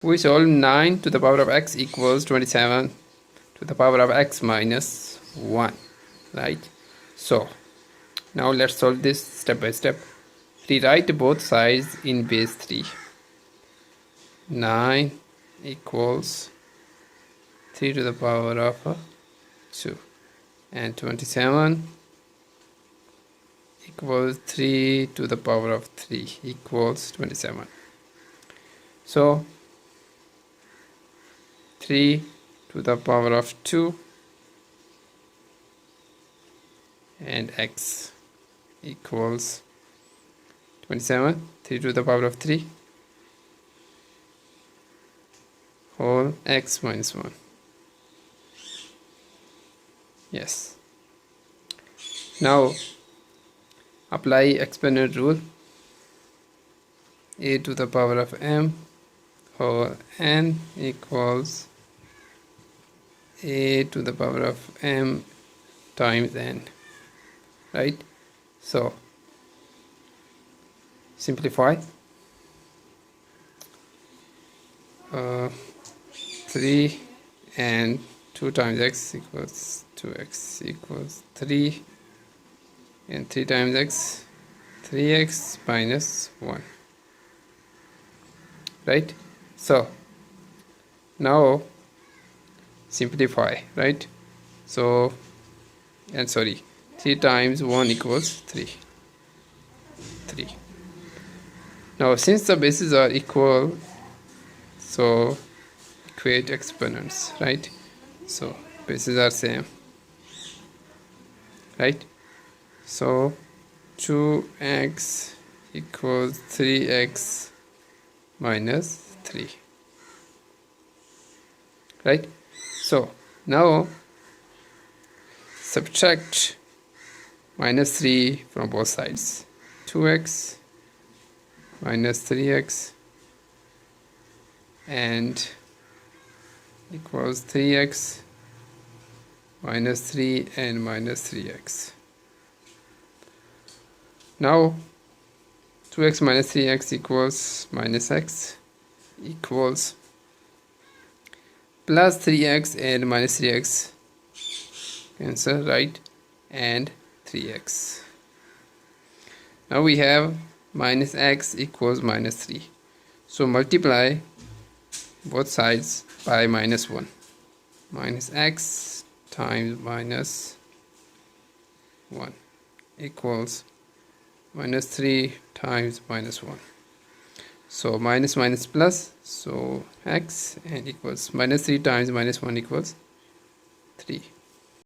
We solve 9 to the power of x equals 27 to the power of x minus 1, right? So now let's solve this step by step. Rewrite both sides in base 3. 9 equals 3 to the power of 2, and 27 equals 3 to the power of 3 equals 27. So 3 to the power of 2 and x equals 27. 3 to the power of 3 whole x minus 1. Yes. Now apply exponent rule. A to the power of m whole n equals a to the power of m times n, right? So simplify. 3 and 2 times x equals 2x equals 3, and 3 times x 3x minus 1, right? So now simplify, right? So, and sorry, 3 times 1 equals 3. Now since the bases are equal, so equate exponents, right? So bases are same, right? So 2x equals 3x minus 3, right? So now subtract minus 3 from both sides. 2x minus 3x and equals 3x minus 3 and minus 3x. Now 2x minus 3x equals minus x equals plus 3x and minus 3x cancel, right? And 3x. Now we have minus x equals minus 3. So multiply both sides by minus 1. Minus x times minus 1 equals minus 3 times minus 1. So minus minus plus, so x, and equals minus 3 times minus 1 equals 3.